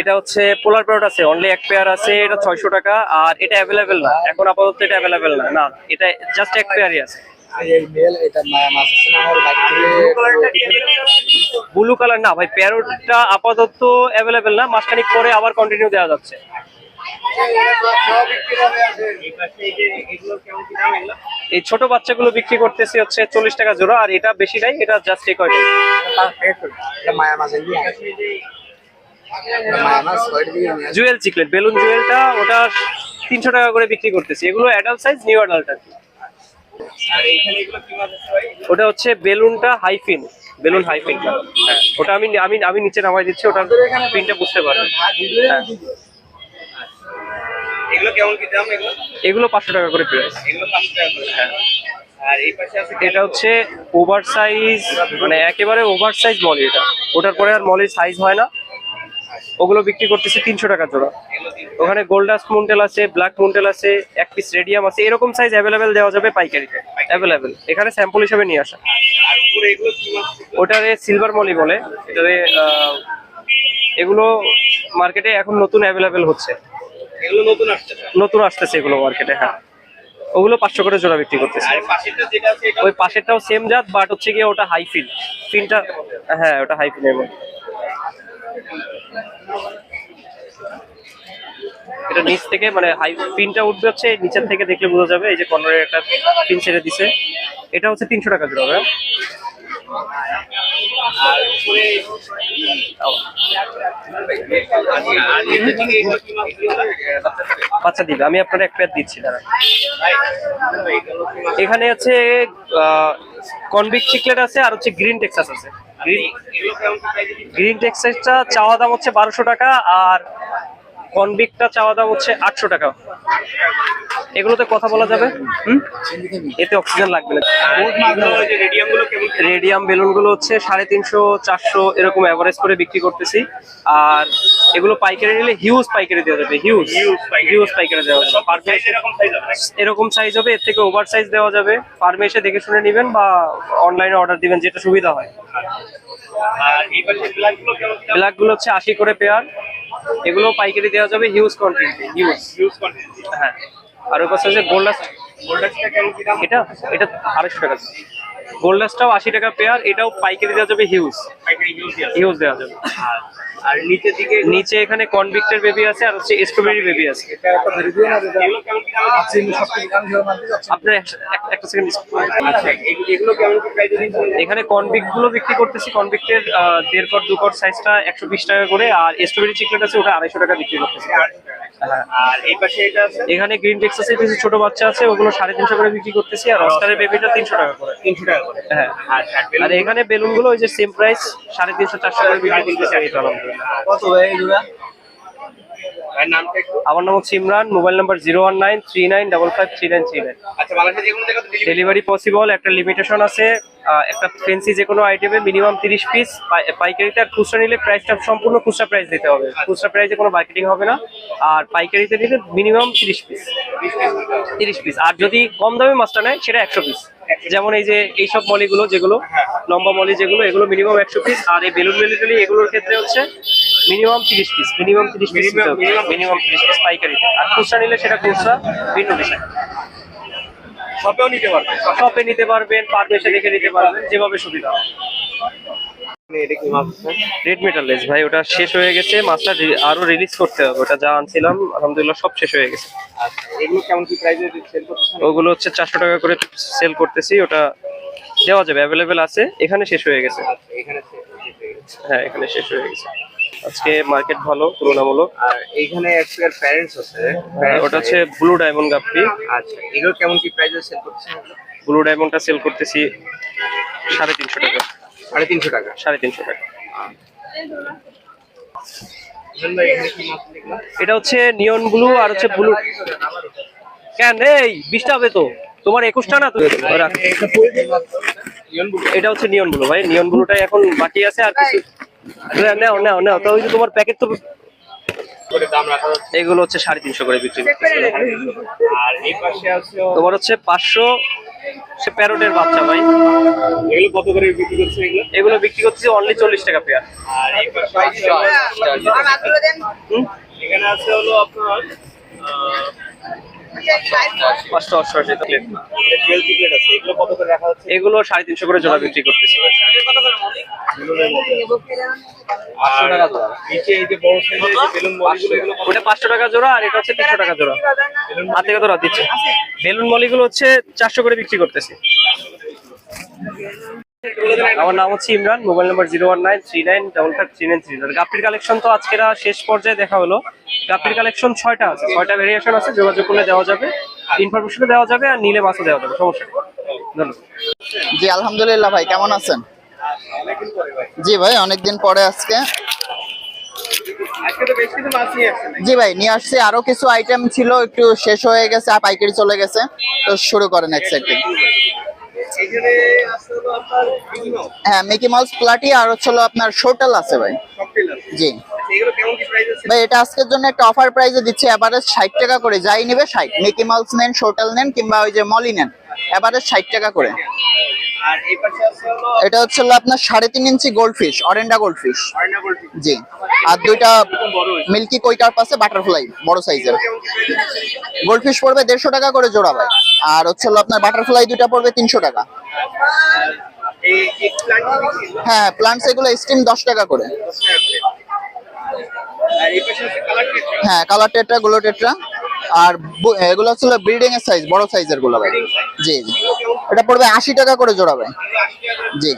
এটা হচ্ছে পোলার প্যারট আছে, অনলি এক পেয়ার আছে, এটা 600 টাকা। আর এটা অ্যাভেলেবেল না এখন আপাতত, এটা অ্যাভেলেবেল না, না এটা জাস্ট এক পেয়ারই আছে। ব্লু কালার না ভাই, প্যারটটা আপাতত অ্যাভেলেবেল না, মাসখানিক পরে আবার কন্টিনিউ দেওয়া যাচ্ছে। এই ছোট বাচ্চাগুলো বিক্রি করতেছি হচ্ছে 40 টাকা জোড়া, আর এটা বেশি নাই, এটা জাস্ট এই কয়টা। জুয়েল চিকলেট, বেলুন জুয়েলটা ওটা 300 টাকা করে বিক্রি করতেছি। এগুলো অ্যাডাল্ট সাইজ, নিউ অ্যাডাল্ট আর কি। ওটা হচ্ছে বেলুনটা হাইফিন, বেলুন হাইফিন, ওটা আমি আমি আমি নিচে নামাই দিচ্ছি, ওটা প্রিন্টটা বুঝতে পারবেন। এগুলো কেমন কি দাম? এগুলো 500 টাকা করে প্রাইস। এগুলো 500 টাকা করে। হ্যাঁ। আর এই পাশে আছে, এটা হচ্ছে ওভার সাইজ, মানে একেবারে ওভার সাইজ মলি এটা, ওটার পরে আর মলির সাইজ হয় না। ওগুলো বিক্রি করতেছে 300 টাকা জোড়া। ওখানে গোল্ডাস্ট মুন্টেল আছে, ব্ল্যাক মুন্টেল আছে, এক পিস রেডিয়াম আছে, এরকম সাইজ অ্যাভেলেবেল দেওয়া যাবে পাইকারিতে, অ্যাভেলেবেল। এখানে স্যাম্পল হিসেবে নিয়ে আসা। ওটারে সিলভার মলি বলে, এটারে এগুলো মার্কেটে এখন নতুন অ্যাভেলেবেল হচ্ছে, এগুলো নতুন আসতেছে এগুলো মার্কেটে। হ্যাঁ, ওগুলো 500 করে জোড়া বিক্রি করতেছে। ওই পাশেরটাও সেম জাত, বাট হচ্ছে গিয়ে ওটা হাই ফিন, ফিনটা হ্যাঁ ওটা হাই ফিনের মধ্যে। এটা নিচ থেকে মানে হাই পিনটা উঠবে হচ্ছে নিচের থেকে, দেখলে বোঝা যাবে। এই যে কর্নারে একটা পিন ছেড়ে দিছে, এটা হচ্ছে 300 টাকা জোড়া। হ্যাঁ, বাচ্চা দিবে, আমি আপনার এক পেয়ার দিচ্ছি দাঁড়া। এখানে আছে কনভিক্ট চিকলেট আছে, আর হচ্ছে গ্রিন টেক্সাস আছে। গ্রিন টেক্সাসটা চাওয়া দাম হচ্ছে 1200 টাকা, আর কনভিক্টটা চাওয়া দাম হচ্ছে 800 টাকা। এগুলোতে কথা বলা যাবে, এতে অক্সিজেন লাগবে না। রেডিয়াম বেলুন গুলো হচ্ছে 350, 400 এরকম এভারেজ করে বিক্রি করতেছি। আর এগুলো পাইকারি নিলে হিউজ পাইকারি দেওয়া যাবে, হিউজ পাইকারি দেওয়া যাবে। এরকম সাইজ হবে, এর থেকে ওভার সাইজ দেওয়া যাবে। ফার্মে এসে দেখে শুনে নেবেন বা অনলাইনে অর্ডার দিবেন, যেটা সুবিধা হয়। ব্ল্যাক গুলো হচ্ছে 80 করে পেয়ার, এগুলো পাইকারি দেওয়া যাবে, হিউজ কোয়ান্টিটি, হিউজ কোয়ান্টিটি। হ্যাঁ, আর ওই পাশে যে গোল্ডাস্ট, এটা 250 টাকা। গোল্ডাস্টটাও 80 টাকা পেয়ার, এটাও পাইকারি দেওয়া যাবে, হিউজ দেওয়া যাবে। আর নিচে এখানে কনভিক্টের বেবি আছে, আর হচ্ছে স্ট্রবেরি বেবি আছে। আপনার একটা সেকেন্ড, এখানে কনভিক্ট গুলো বিক্রি করতেছি। কনভিক্টের 1.5 কট 2 কট সাইজটা 120 টাকা করে, আর স্ট্রবেরি চিকলেট আছে ওটা 250 টাকা বিক্রি করতেছি। আর এই পাশে এটা আছে, এখানে গ্রিন টেক্সাসের কিছু ছোট বাচ্চা আছে, ওগুলো 350 করে বিক্রি করতেছি। আর অস্কারের বেবিটা 300 টাকা করে, 300 টাকা করে। হ্যাঁ, আর এখানে বেলুন গুলো ওই যে সেম প্রাইস 350, 400 করে বিক্রি করতেছি। কত ভাই এগুলা? আমার নাম হচ্ছে ইমরান, মোবাইল নাম্বার 01939553939। আচ্ছা, বাংলাদেশে যে কোনো জায়গায় ডেলিভারি পসিবল। একটা লিমিটেশন আছে, একটা ফেন্সি যে কোনো আইটেমে মিনিমাম 30 পিস পাইকারিতে, আর খুচরা নিলে প্রাইসটা সম্পূর্ণ খুচরা প্রাইস দিতে হবে, খুচরা প্রাইসে কোনো মার্কেটিং হবে না। আর পাইকারিতে নিলে মিনিমাম 30 পিস, আর যদি কম দামে মাছটা নেয় সেটা 100 পিস। যেমন এই যে এইসব মলিগুলো, যেগুলো লম্বা মলি যেগুলো, এগুলো মিনিমাম 100 পিস। আর এই বেলুন মেলিটলি এগুলোর ক্ষেত্রে হচ্ছে মিনিমাম 30 পিস, মিনিমাম 30 পিস পাইকারিতে। আর খুচরা নিলে সেটা খুচরা, ভিন্ন বিষয়। শপে নিতে পারবেন, পারমিশন দেখে নিতে পারবেন, যেভাবে সুবিধা। রেড মেটাল লেস ভাই, ওটা শেষ হয়ে গেছে, মাছটা আরো রিলিজ করতে হবে। ওটা যা আনছিলাম আলহামদুলিল্লাহ সব শেষ হয়ে গেছে। এগুলো কেমন কি প্রাইসে সেল করতেছেন? ওগুলো হচ্ছে 400 টাকা করে সেল করতেছি। ওটা দেওয়া যাবে, অ্যাভেলেবেল আছে। এখানে শেষ হয়ে গেছে। হ্যাঁ, এখানে শেষ হয়ে গেছে। আজকে মার্কেট ভালো তুলনামূলক। আর এইখানে একটা প্যারেন্টস আছে, ওটা হচ্ছে ব্লু ডায়মন্ড গাপ্পি। আচ্ছা, এগুলো কেমন কি প্রাইসে সেল করতেছেন? ব্লু ডায়মন্ডটা সেল করতেছি 350 টাকা। 350 টাকা, 350 টাকা। এটা হচ্ছে নিয়ন ব্লু, আর হচ্ছে ব্লু। কেন এই 20টা হবে তো তোমার, 21টা না? এটা হচ্ছে নিয়ন ব্লু ভাই, নিয়ন ব্লুটাই এখন বাকি আছে। আর কিছু নাও তো, ওই যে তোমার প্যাকেট তো করে দাম রাখা হচ্ছে? এগুলো হচ্ছে 350 করে বিক্রি করতেছি। আর এই পাশে আছে তোমার হচ্ছে 500 সে প্যারোটের বাচ্চা ভাই। এগুলো কত করে বিক্রি করছে এগুলো? এগুলো বিক্রি করতেছি অনলি 40 টাকা পেয়ার। আর এই পাশে আছে এখানে আছে হলো আপনার 588 প্লেট। জুয়েল চিকলেট আছে, এগুলো কত করে রাখা হচ্ছে? এগুলো 350 করে জোড়া বিক্রি করতেছি। আর নিচে এই যে বড় সাইজের যে বেলুন মলিগুলো এগুলো ওটা 500 টাকা জোড়া আর এটা হচ্ছে 300 টাকা জোড়া। হাতে কত রাত দিচ্ছে। বেলুন মলিগুলো হচ্ছে 400 করে বিক্রি করতেছি। আমার নাম হচ্ছে ইমরান, মোবাইল নাম্বার 01939553939। গাপ্পির কালেকশন তো আজকের শেষ পর্যায়ে দেখা হলো। গাপ্পির কালেকশন 6টা আছে, 6টা ভেরিয়েশন আছে, যোগাযোগ করলে দেওয়া যাবে, ইনফরমেশনও দেওয়া যাবে আর নিলে মাছও দেওয়া যাবে, সমস্যা নেই। ধন্যবাদ। জি আলহামদুলিল্লাহ ভাই, কেমন আছেন? জি ভাই অনেকদিন পরে আজকে। আজকে তো বেশ কিছু মাছ নিয়ে আসছেন। জি ভাই নিয়ে আসছি, আরো কিছু আইটেম ছিল একটু শেষ হয়ে গেছে আর পাইকারি চলে গেছে, তো শুরু করেন এক্সাইটিং। এখানে আছে হলো আপনার মিনিমাম হ্যাঁ মিকি মাউস প্লাটি আর হচ্ছে আপনার শোটাল আছে ভাই। ককটেল আছে। জি এগুলো কেমন কি প্রাইস আছে? ভাই এটা আজকের জন্য একটা অফার প্রাইসে দিচ্ছে, এভারেজ 60 টাকা করে, যাই নেবে 60। মিকি মাউস নেন, শোটাল নেন কিংবা ওই যে মলি নেন, এভারেজ 60 টাকা করে। আর এই পাশে আছে হলো এটা হচ্ছে আপনার 3.5 ইঞ্চি গোল্ডফিশ, অরেন্ডা গোল্ডফিশ। আয়না গোল্ড। জি আর দুইটা মিল্কি কই কার্প আছে বাটারফ্লাই বড় সাইজের। কেমন কি প্রাইস আছে? গোল্ডফিশ পড়বে 150 টাকা করে জোড়া ভাই, আর হচ্ছে আপনার বাটারফ্লাই দুইটা পড়বে 300 টাকা। এই এক প্ল্যান্ট কি? হ্যাঁ প্লান্টস এগুলো স্টিম 10 টাকা করে। 10 টাকা করে। আর এই পাশে আছে কালার টেট। হ্যাঁ কালার টেট্রা, গুলো টেট্রা। আর এগুলো হচ্ছে ব্রিডিং এর সাইজ, বড় সাইজের গুলো ভাই। জি জি এটা পড়বে 80 টাকা করে জোড়া ভাই। 80 টাকা করে। জি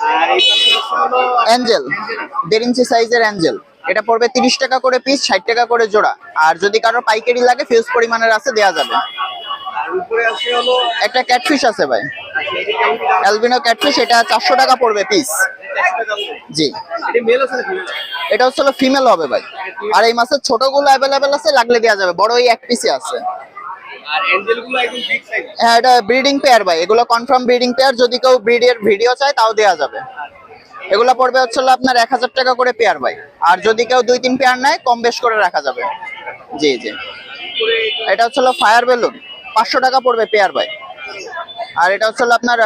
আর এই পাশে আছে হলো অ্যাঞ্জেল 1.5 ইঞ্চি সাইজের অ্যাঞ্জেল, এটা পড়বে 30 টাকা করে পিস, 60 টাকা করে জোড়া। আর যদি কারো পাইকারি লাগে ফিউজ পরিমাণের আছে দেয়া যাবে। আর উপরে আছে হলো একটা ক্যাটফিশ আছে ভাই, এটা কেমন কি দাম? অ্যালবিনো ক্যাটফিশ, এটা 400 টাকা পড়বে পিস। 400 টাকা করে। জি এটা মেল আছে না ফিমেল? এটা হচ্ছে ফিমেল হবে ভাই। আর এই মাছের ছোটগুলো অ্যাভেলেবেল আছে, লাগলে দেওয়া যাবে, বড় এই এক পিসে আছে। আর এঞ্জেল গুলো একদম বিগ সাইজ। হ্যাঁ এটা ব্রিডিং পেয়ার ভাই, এগুলো কনফার্ম ব্রিডিং পেয়ার, যদি কেউ ব্রিডের ভিডিও চায় তাও দেওয়া যাবে। এগুলো পড়বে হচ্ছে আপনার 1000 টাকা করে পেয়ার ভাই, আর যদি কেউ 2-3 পেয়ার নেয় কম বেশ করে রাখা যাবে। জি জি এটা হচ্ছে ফায়ার বেলুন 500 টাকা পড়বে পেয়ার ভাই। আর এটা হচ্ছে আপনার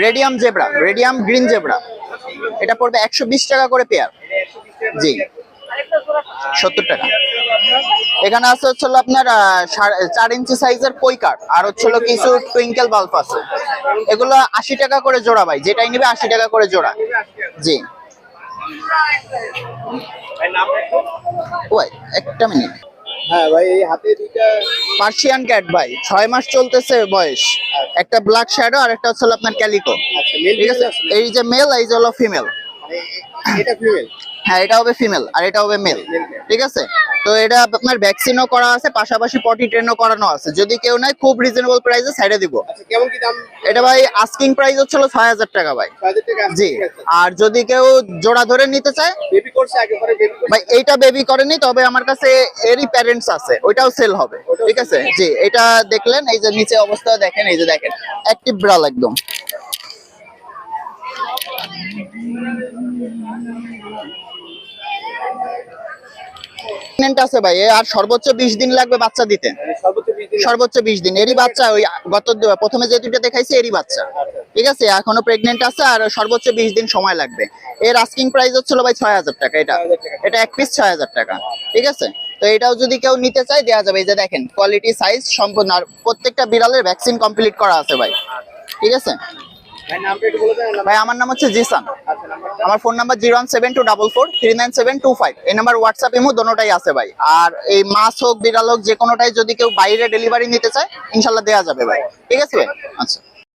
radium zebra, radium green zebra, এটা পড়বে 120 টাকা করে পেয়ার। জি 70 টাকা। এখানে আছে হচ্ছে আপনার 4 ইঞ্চি সাইজের কই কাঠ, আর হচ্ছে কিছু টুইঙ্কেল বাল্ব আছে, এগুলো 80 টাকা করে জোড়া ভাই, যেটাই নিবে 80 টাকা করে জোড়া। জি ভাই নাম একটু? ওই একটা মিনিট। হ্যাঁ ভাই এই হাতে দুইটা পার্সিয়ান ক্যাট ভাই, 6 মাস চলতেছে বয়স, একটা ব্ল্যাক শ্যাডো আর একটা হচ্ছে আপনার ক্যালিকো। আচ্ছা মেল ঠিক আছে, এই যে মেল, এই যে হলো ফিমেল। এটা ফিমেল। হ্যাঁ এটা হবে ফিমেল আর এটা হবে মেল। ঠিক আছে, তো এটা আপনার ভ্যাকসিনও করা আছে, পাশাপাশি পটি ট্রেনও করানো আছে, যদি কেউ নাই খুব রিজনেবল প্রাইসে সাইডে দিব। আচ্ছা কেমন কি দাম? এটা ভাই আস্কিং প্রাইস হচ্ছিল 6000 টাকা ভাই। 6000 টাকা। জি আর যদি কেউ জোড়া ধরে নিতে চায় বেবি করছে আগে পরে বেবি করছে। ভাই, এইটা বেবি করেনি, তবে আমার কাছে এরই প্যারেন্টস আছে, ওইটাও সেল হবে। ঠিক আছে জি এটা দেখলেন, এই যে নিচে অবস্থা দেখেন, এই যে দেখেন অ্যাক্টিভ বিড়াল একদম। প্রেগন্যান্ট আছে ভাই, আর সর্বোচ্চ 20 দিন লাগবে বাচ্চা দিতে। সর্বোচ্চ 20 দিন। সর্বোচ্চ 20 দিন এরই বাচ্চা, ওই প্রথমে যে দুইটা দেখাইছি এরই বাচ্চা। ঠিক আছে এখনো প্রেগন্যান্ট আছে, আর সর্বোচ্চ 20 দিন সময় লাগবে। এর আস্কিং প্রাইস হচ্ছিল ভাই 6000 টাকা। এটা এক পিস 6000 টাকা। ঠিক আছে, তো এটাও যদি কেউ নিতে চায় দেওয়া যাবে। এই যে দেখেন কোয়ালিটি সাইজ সম্পূর্ণ, আর প্রত্যেকটা বিড়ালের ভ্যাকসিন কমপ্লিট করা আছে ভাই। ঠিক আছে ভাই নামটা একটু বলে দেন। ভাই, আমার নাম হচ্ছে জিসান। আচ্ছা নাম্বারটা? আমার ফোন নাম্বার 01724439725। এই নাম্বার হোয়াটসঅ্যাপ ইমো দোনোটাই আছে ভাই। আর এই মাছ হোক বিড়াল হোক যে কোনোটাই যদি কেউ বাইরে ডেলিভারি নিতে চায় ইনশাল্লাহ দেওয়া যাবে ভাই। ঠিক আছে ভাই, আচ্ছা।